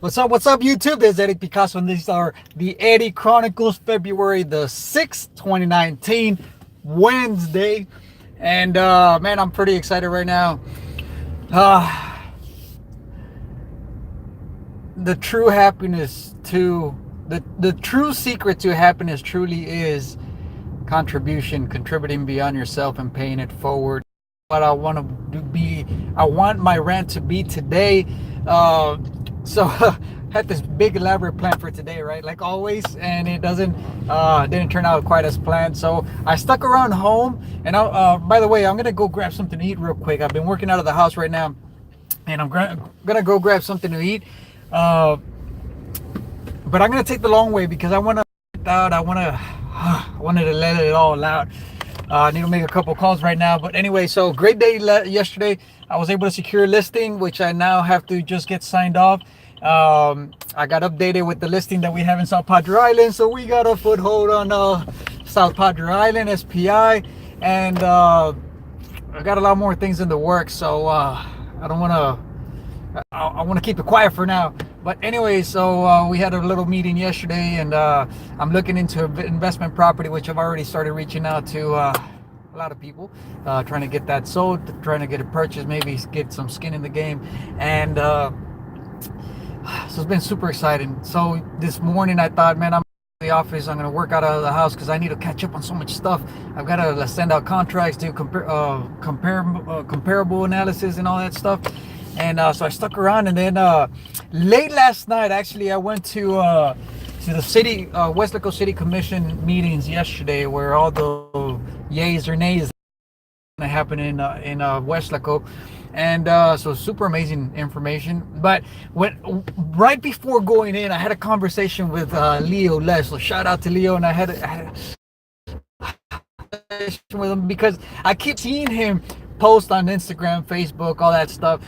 What's up, YouTube? This is Eddie Picasso, and these are the Eddie Chronicles, February the 6th, 2019, Wednesday. And man, I'm pretty excited right now. Uh, the true happiness to the true secret to happiness truly is contributing beyond yourself and paying it forward. What I want to be, I want my rant to be today. So had this big elaborate plan for today, right? Like always, and it didn't turn out quite as planned. So I stuck around home, and by the way, I'm gonna go grab something to eat real quick. I've been working out of the house right now, and I'm gonna go grab something to eat. Uh, but I'm gonna take the long way because I wanna out. I wanted to let it all out. I need to make a couple calls right now. But anyway, so great day yesterday. I was able to secure a listing, which I now have to just get signed off. I got updated with the listing that we have in South Padre Island. So we got a foothold on South Padre Island, SPI. And I got a lot more things in the works. So I don't want to, I want to keep it quiet for now. But anyway, so we had a little meeting yesterday, and I'm looking into investment property, which I've already started reaching out to a lot of people, trying to get that sold, trying to get it purchased, maybe get some skin in the game. And so it's been super exciting. So this morning I thought, man, I'm in the office. I'm going to work out of the house because I need to catch up on so much stuff. I've got to send out contracts, do comparable analysis and all that stuff. And so I stuck around, and then late last night, actually, I went to the city, Weslaco City Commission meetings yesterday, where all the yays or nays happen in Weslaco, and so super amazing information. But right before going in, I had a conversation with Leo Lash. So shout out to Leo, and I had a conversation with him because I keep seeing him post on Instagram, Facebook, all that stuff.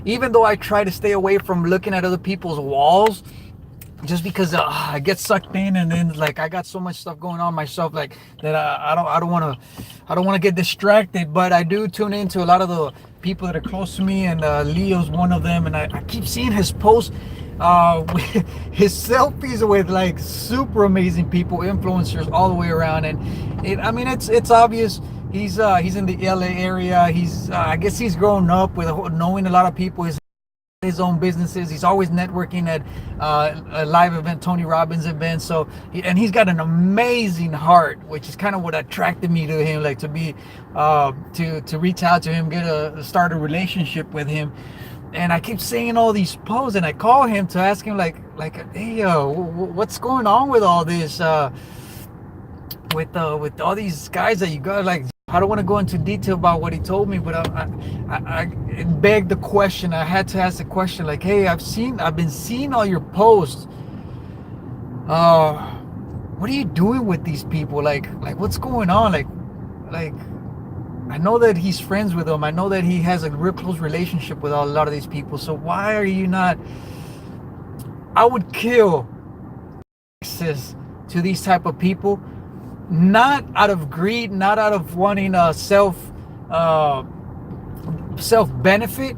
Even though I try to stay away from looking at other people's walls, just because I get sucked in, and then like I got so much stuff going on myself, like that I don't want to get distracted. But I do tune into a lot of the people that are close to me, and Leo's one of them. And I keep seeing his posts, his selfies with like super amazing people, influencers all the way around. And it's obvious. He's in the LA area. I guess he's grown up with knowing a lot of people. His own businesses. He's always networking at a live event, Tony Robbins event. So he's got an amazing heart, which is kind of what attracted me to him. Like to be to reach out to him, start a relationship with him. And I keep seeing all these posts, and I call him to ask him like hey, what's going on with all this? With all these guys that you got, like, I don't want to go into detail about what he told me, but I begged the question. I had to ask the question, like, hey, I've been seeing all your posts. What are you doing with these people? Like what's going on? Like I know that he's friends with them. I know that he has a real close relationship with a lot of these people. So why are you not? I would kill access to these type of people. Not out of greed, not out of wanting self benefit,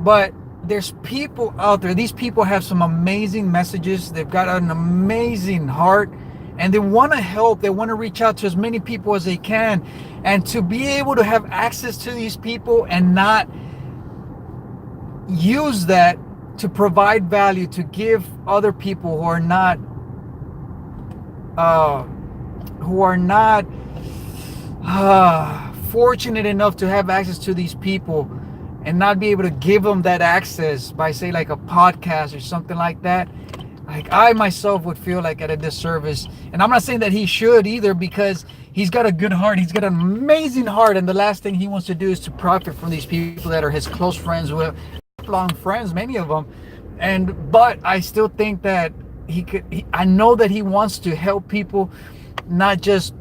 but there's people out there. These people have some amazing messages. They've got an amazing heart, and they want to help. They want to reach out to as many people as they can, and to be able to have access to these people and not use that to provide value, to give other people who are not fortunate enough to have access to these people, and not be able to give them that access by, say, like a podcast or something like that. Like, I myself would feel like at a disservice. And I'm not saying that he should either, because he's got a good heart. He's got an amazing heart, and the last thing he wants to do is to profit from these people that are his close friends, with long friends, many of them. But I still think that I know that he wants to help people, not just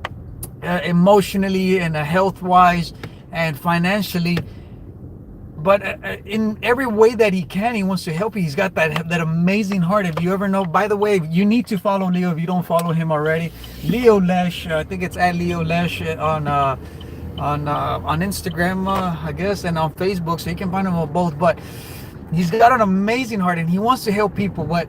emotionally and health wise and financially, but in every way that he can. He wants to help you. He's got that amazing heart. If you ever know, by the way, you need to follow Leo if you don't follow him already. Leo Lash, I think it's at Leo Lash on Instagram, I guess, and on Facebook, so you can find him on both. But He's got an amazing heart and he wants to help people, but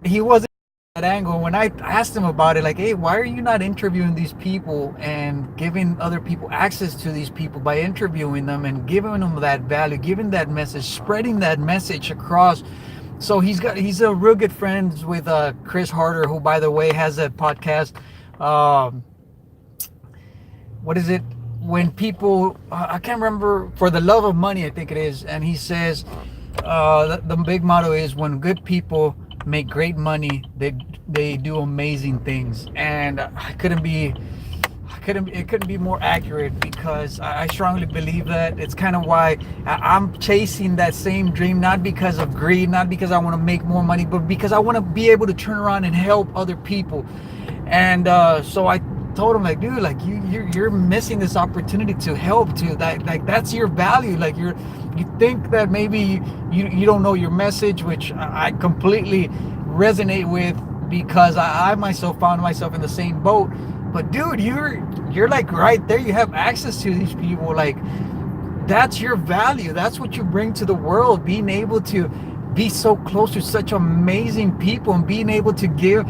he wasn't at that angle. When I asked him about it, like, hey, why are you not interviewing these people and giving other people access to these people by interviewing them and giving them that value, giving that message, spreading that message across? So he's a real good friends with Chris Harder, who, by the way, has a podcast. Um, what is it? When people, I can't remember, for the love of money, I think it is, and he says the big motto is, when good people make great money, they do amazing things. And it couldn't be more accurate, because I strongly believe that. It's kind of why I'm chasing that same dream, not because of greed, not because I want to make more money, but because I want to be able to turn around and help other people. And so I told him, like, dude, like, you're missing this opportunity to help, to that, like, that's your value. Like, you think that maybe you don't know your message, which I completely resonate with, because I myself found myself in the same boat. But dude, you're like right there. You have access to these people. Like, that's your value. That's what you bring to the world. Being able to be so close to such amazing people, and being able to give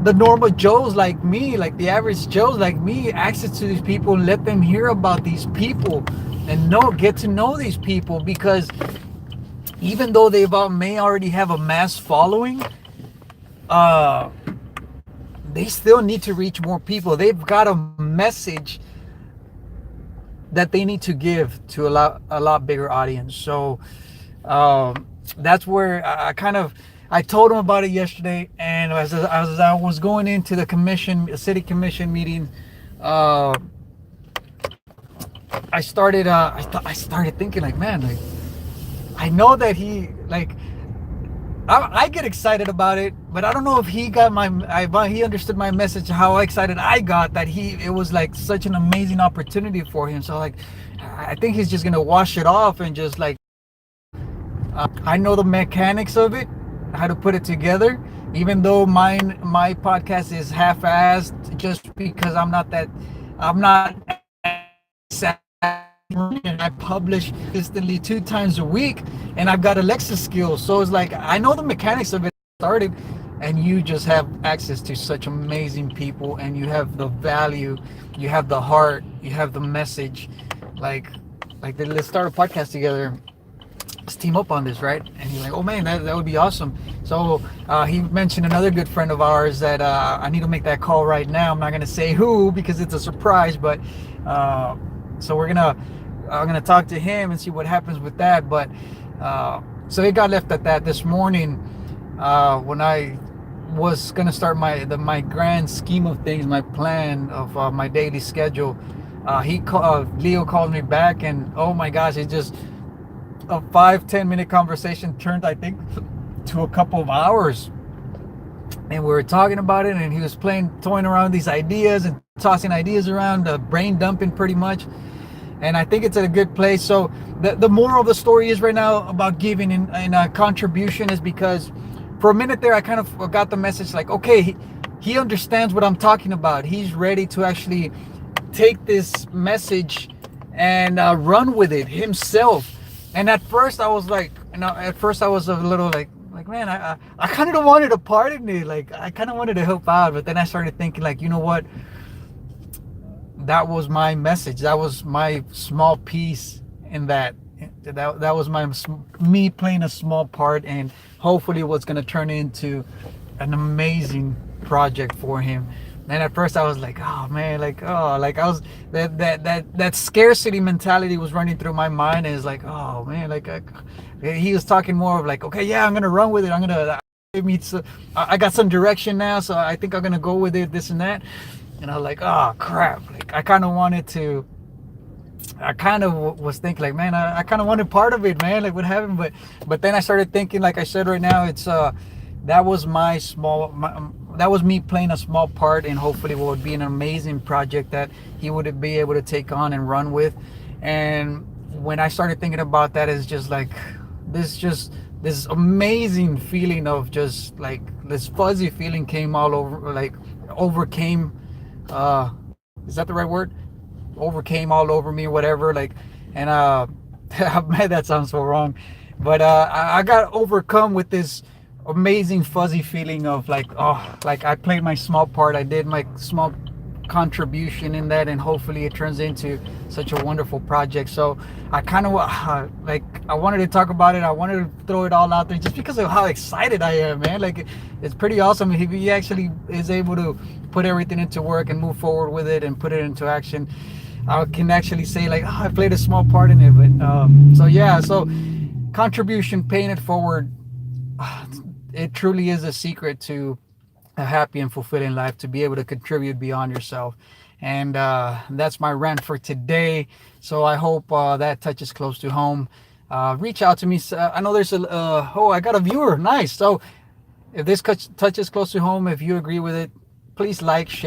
the normal Joes like me, like the average Joes like me, access to these people, and let them hear about these people and get to know these people. Because even though they may already have a mass following, they still need to reach more people. They've got a message that they need to give to a lot bigger audience. So that's where I told him about it yesterday. And as I was going into the city commission meeting, I started thinking, like, man, like, I know that he, like, I get excited about it, but I don't know if he understood my message, how excited I got, that it was like such an amazing opportunity for him. So, like, I think he's just gonna wash it off and just, like, I know the mechanics of it, how to put it together, even though my podcast is half-assed, just because I'm not and I publish consistently 2 times a week, and I've got Alexa skills. So it's like, I know the mechanics of it started, and you just have access to such amazing people, and you have the value, you have the heart, you have the message. Like let's start a podcast together. Let's team up on this, right? And he's like, oh man, that would be awesome. So he mentioned another good friend of ours that I need to make that call right now. I'm not gonna say who, because it's a surprise, but so I'm gonna talk to him and see what happens with that. But so it got left at that. This morning, when I was gonna start my grand scheme of things, my plan of my daily schedule, Leo called me back, and oh my gosh, it just, a 5-10 minute conversation turned, I think, to a couple of hours. And we were talking about it, and he was toying around these ideas and tossing ideas around, brain dumping pretty much. And I think it's at a good place. So the moral of the story is right now about giving and a contribution, is because for a minute there, I kind of got the message, like, okay, he understands what I'm talking about. He's ready to actually take this message and run with it himself. And at first I was like, a little like, man, I kind of wanted a part in it. Like, I kind of wanted to help out. But then I started thinking, like, you know what? That was my message. That was my small piece in that. That was me playing a small part, and hopefully what's going to turn into an amazing project for him. And at first I was like, oh man, I was, that scarcity mentality was running through my mind, and it's like, oh man, he was talking more of like, okay, yeah, I'm gonna run with it. I got some direction now, so I think I'm gonna go with it, this and that. And I was like, oh crap, like, I kind of was thinking, like, man, I kind of wanted part of it, man, like, what happened? But then I started thinking, like I said, right now, it's that was that was me playing a small part, and hopefully what would be an amazing project that he would be able to take on and run with. And when I started thinking about that, it's just like this amazing feeling of just like this fuzzy feeling came all over, like overcame, is that the right word? Overcame all over me or whatever, like. And man, that sounds so wrong. But I got overcome with this amazing fuzzy feeling of like, oh, like I played my small part. I did my small contribution in that, and hopefully it turns into such a wonderful project. So I kind of like, I wanted to talk about it. I wanted to throw it all out there just because of how excited I am, man. Like, it's pretty awesome if he actually is able to put everything into work and move forward with it and put it into action. I can actually say like, oh, I played a small part in it. But so yeah, so contribution, paying it forward, it truly is a secret to a happy and fulfilling life, to be able to contribute beyond yourself. And that's my rant for today. So I hope that touches close to home. Reach out to me. I know there's a oh, I got a viewer. Nice. So if this touches close to home, if you agree with it, please like, share.